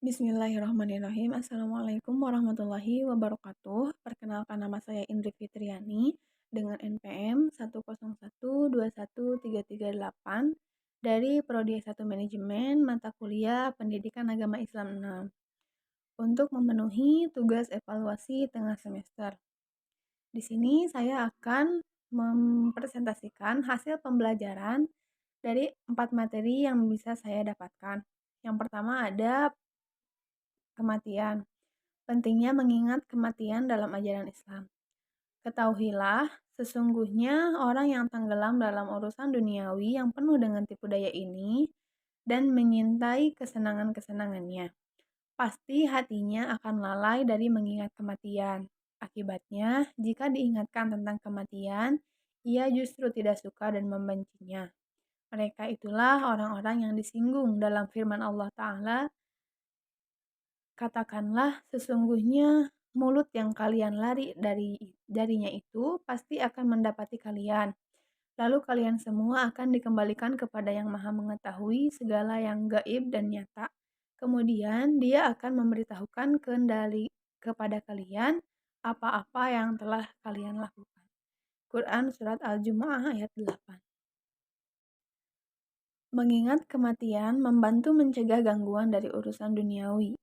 Bismillahirrahmanirrahim. Assalamualaikum warahmatullahi wabarakatuh. Perkenalkan, nama saya Indri Fitriani dengan NPM 101213338 dari Prodi S1 Manajemen Mata Kuliah Pendidikan Agama Islam 6 untuk memenuhi tugas evaluasi tengah semester. Di sini saya akan mempresentasikan hasil pembelajaran dari 4 materi yang bisa saya dapatkan. Yang pertama ada kematian. Pentingnya mengingat kematian dalam ajaran Islam. Ketahuilah, sesungguhnya orang yang tenggelam dalam urusan duniawi yang penuh dengan tipu daya ini dan menyintai kesenangan-kesenangannya, pasti hatinya akan lalai dari mengingat kematian. Akibatnya, jika diingatkan tentang kematian, ia justru tidak suka dan membencinya. Mereka itulah orang-orang yang disinggung dalam firman Allah Ta'ala, katakanlah, sesungguhnya mulut yang kalian lari darinya itu pasti akan mendapati kalian. Lalu kalian semua akan dikembalikan kepada Yang Maha Mengetahui segala yang gaib dan nyata. Kemudian dia akan memberitahukan kepada kalian apa-apa yang telah kalian lakukan. Quran Surat Al-Jumu'ah ayat 8. Mengingat kematian membantu mencegah gangguan dari urusan duniawi.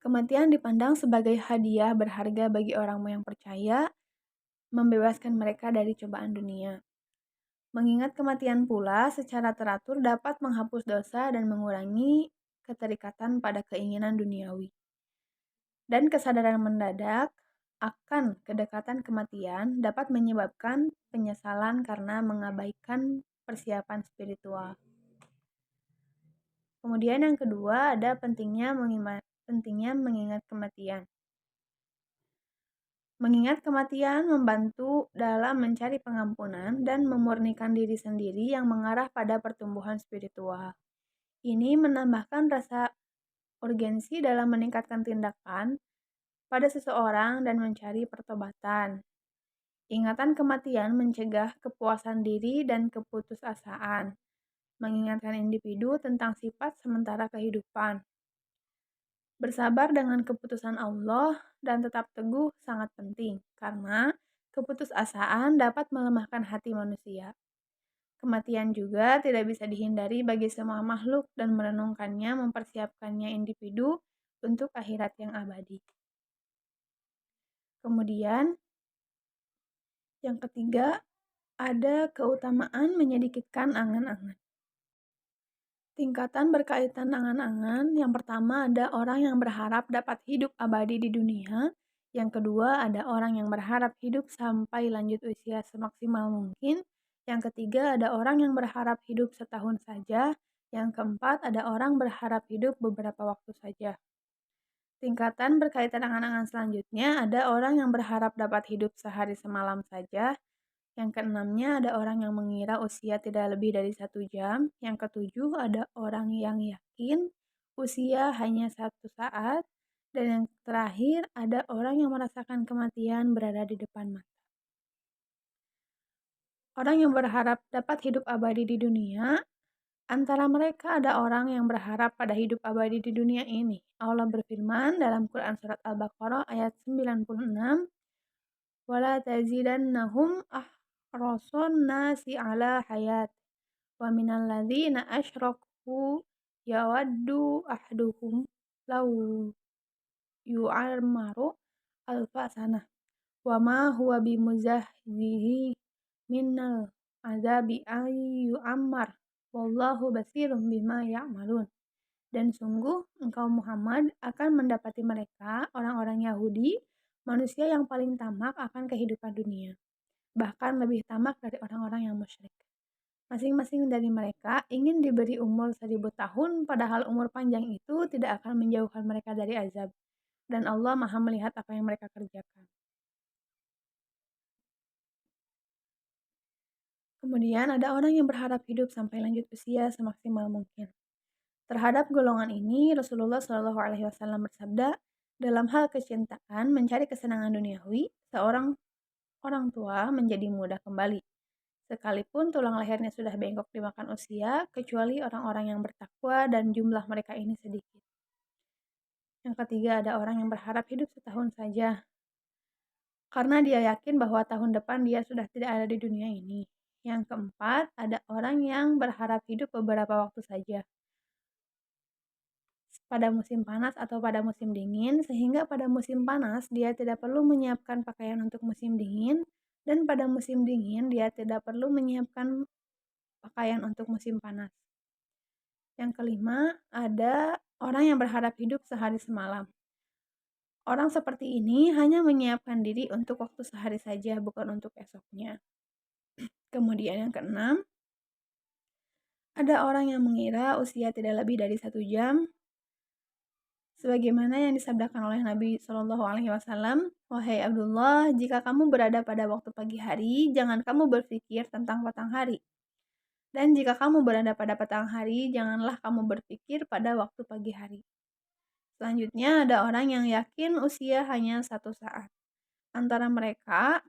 Kematian dipandang sebagai hadiah berharga bagi orang yang percaya, membebaskan mereka dari cobaan dunia. Mengingat kematian pula secara teratur dapat menghapus dosa dan mengurangi keterikatan pada keinginan duniawi. Dan kesadaran mendadak akan kedekatan kematian dapat menyebabkan penyesalan karena mengabaikan persiapan spiritual. Kemudian yang kedua ada pentingnya mengingat kematian. Mengingat kematian membantu dalam mencari pengampunan dan memurnikan diri sendiri yang mengarah pada pertumbuhan spiritual. Ini menambahkan rasa urgensi dalam meningkatkan tindakan pada seseorang dan mencari pertobatan. Ingatan kematian mencegah kepuasan diri dan keputusasaan, mengingatkan individu tentang sifat sementara kehidupan. Bersabar dengan keputusan Allah dan tetap teguh sangat penting, karena keputusasaan dapat melemahkan hati manusia. Kematian juga tidak bisa dihindari bagi semua makhluk dan merenungkannya mempersiapkannya individu untuk akhirat yang abadi. Kemudian, yang ketiga, ada keutamaan menyedikitkan angan-angan. Tingkatan berkaitan angan-angan, yang pertama ada orang yang berharap dapat hidup abadi di dunia, yang kedua ada orang yang berharap hidup sampai lanjut usia semaksimal mungkin, yang ketiga ada orang yang berharap hidup setahun saja, yang keempat ada orang berharap hidup beberapa waktu saja. Tingkatan berkaitan angan-angan selanjutnya ada orang yang berharap dapat hidup sehari semalam saja. Yang keenamnya ada orang yang mengira usia tidak lebih dari 1 jam. Yang ketujuh ada orang yang yakin usia hanya 1 saat. Dan yang terakhir ada orang yang merasakan kematian berada di depan mata. Orang yang berharap dapat hidup abadi di dunia, antara mereka ada orang yang berharap pada hidup abadi di dunia ini. Allah berfirman dalam Quran Surat Al-Baqarah ayat 96, "Wala tazidannahum ahrasun nasi ala hayat, wa minal ladzina asyraku yawaddu ahduhum law yu'ammaru alfa sanah, wa ma huwa bimuzahzihi minnal azabi ay yu'ammar, wallahu basirun bima ya'malun." Dan sungguh engkau Muhammad akan mendapati mereka, orang-orang Yahudi, manusia yang paling tamak akan kehidupan dunia, bahkan lebih tamak dari orang-orang yang musyrik. Masing-masing dari mereka ingin diberi umur 1000 tahun, padahal umur panjang itu tidak akan menjauhkan mereka dari azab. Dan Allah Maha melihat apa yang mereka kerjakan. Kemudian ada orang yang berharap hidup sampai lanjut usia semaksimal mungkin. Terhadap golongan ini, Rasulullah SAW bersabda, dalam hal kecintaan mencari kesenangan duniawi, seorang orang tua menjadi mudah kembali. Sekalipun tulang lehernya sudah bengkok dimakan usia, kecuali orang-orang yang bertakwa dan jumlah mereka ini sedikit. Yang ketiga, ada orang yang berharap hidup setahun saja, karena dia yakin bahwa tahun depan dia sudah tidak ada di dunia ini. Yang keempat, ada orang yang berharap hidup beberapa waktu saja, pada musim panas atau pada musim dingin, sehingga pada musim panas dia tidak perlu menyiapkan pakaian untuk musim dingin, dan pada musim dingin dia tidak perlu menyiapkan pakaian untuk musim panas. Yang kelima, ada orang yang berharap hidup sehari semalam. Orang seperti ini hanya menyiapkan diri untuk waktu sehari saja, bukan untuk esoknya. Kemudian yang keenam, ada orang yang mengira usia tidak lebih dari 1 jam, sebagaimana yang disabdakan oleh Nabi Shallallahu Alaihi Wasallam, "Wahai Abdullah, jika kamu berada pada waktu pagi hari, jangan kamu berpikir tentang petang hari. Dan jika kamu berada pada petang hari, janganlah kamu berpikir pada waktu pagi hari." Selanjutnya, ada orang yang yakin usia hanya 1 saat. Antara mereka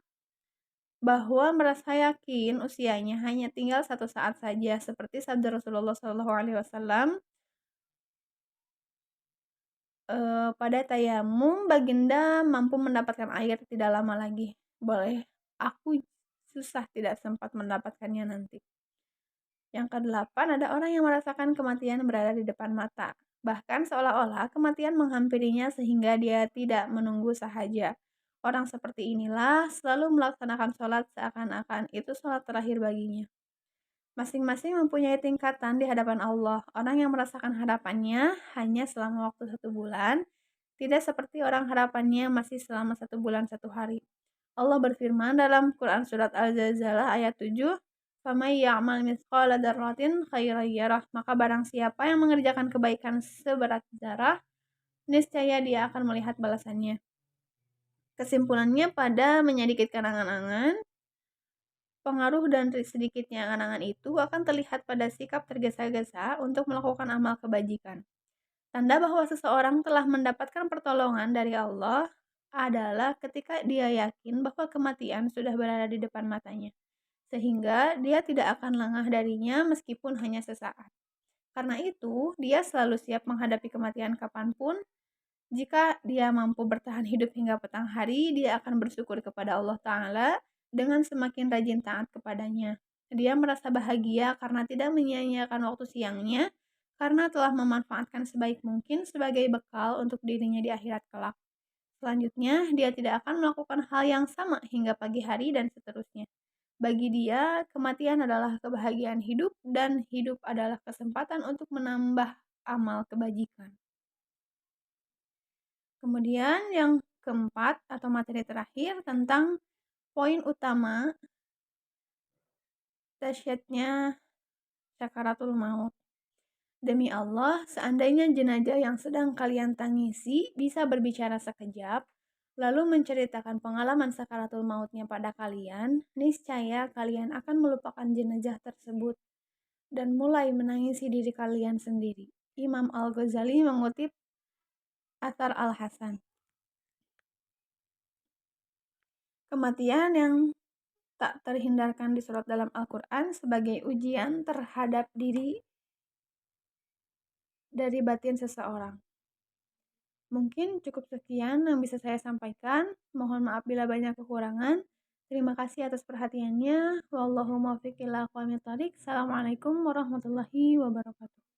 bahwa merasa yakin usianya hanya tinggal 1 saat saja, seperti sabda Rasulullah SAW, pada tayamum baginda mampu mendapatkan air tidak lama lagi. Boleh, aku susah tidak sempat mendapatkannya nanti. Yang kedelapan, ada orang yang merasakan kematian berada di depan mata. Bahkan seolah-olah kematian menghampirinya sehingga dia tidak menunggu sahaja. Orang seperti inilah selalu melaksanakan sholat seakan-akan itu sholat terakhir baginya. Masing-masing mempunyai tingkatan di hadapan Allah. Orang yang merasakan harapannya hanya selama waktu 1 bulan, tidak seperti orang harapannya masih selama 1 bulan 1 hari. Allah berfirman dalam Quran Surat Al-Zalzalah ayat 7, "Faman ya'mal mithqala dzarratin khairan yarah." Maka barang siapa yang mengerjakan kebaikan seberat zarah, niscaya dia akan melihat balasannya. Kesimpulannya, pada menyedikitkan angan-angan, pengaruh dan sedikitnya angan-angan itu akan terlihat pada sikap tergesa-gesa untuk melakukan amal kebajikan. Tanda bahwa seseorang telah mendapatkan pertolongan dari Allah adalah ketika dia yakin bahwa kematian sudah berada di depan matanya, sehingga dia tidak akan lengah darinya meskipun hanya sesaat. Karena itu, dia selalu siap menghadapi kematian kapanpun. Jika dia mampu bertahan hidup hingga petang hari, dia akan bersyukur kepada Allah Ta'ala dengan semakin rajin taat kepadanya. Dia merasa bahagia karena tidak menyia-nyiakan waktu siangnya, karena telah memanfaatkan sebaik mungkin sebagai bekal untuk dirinya di akhirat kelak. Selanjutnya, dia tidak akan melakukan hal yang sama hingga pagi hari dan seterusnya. Bagi dia, kematian adalah kebahagiaan hidup dan hidup adalah kesempatan untuk menambah amal kebajikan. Kemudian yang keempat atau materi terakhir tentang poin utama dahsyatnya sakaratul maut. Demi Allah, seandainya jenazah yang sedang kalian tangisi bisa berbicara sekejap, lalu menceritakan pengalaman sakaratul mautnya pada kalian, niscaya kalian akan melupakan jenazah tersebut dan mulai menangisi diri kalian sendiri. Imam Al-Ghazali mengutip Athar Al-Hasan. Kematian yang tak terhindarkan disorot dalam Al-Quran sebagai ujian terhadap diri dari batin seseorang. Mungkin cukup sekian yang bisa saya sampaikan. Mohon maaf bila banyak kekurangan. Terima kasih atas perhatiannya. Wallahu muwaffiq ila aqwamit thoriq. Assalamualaikum warahmatullahi wabarakatuh.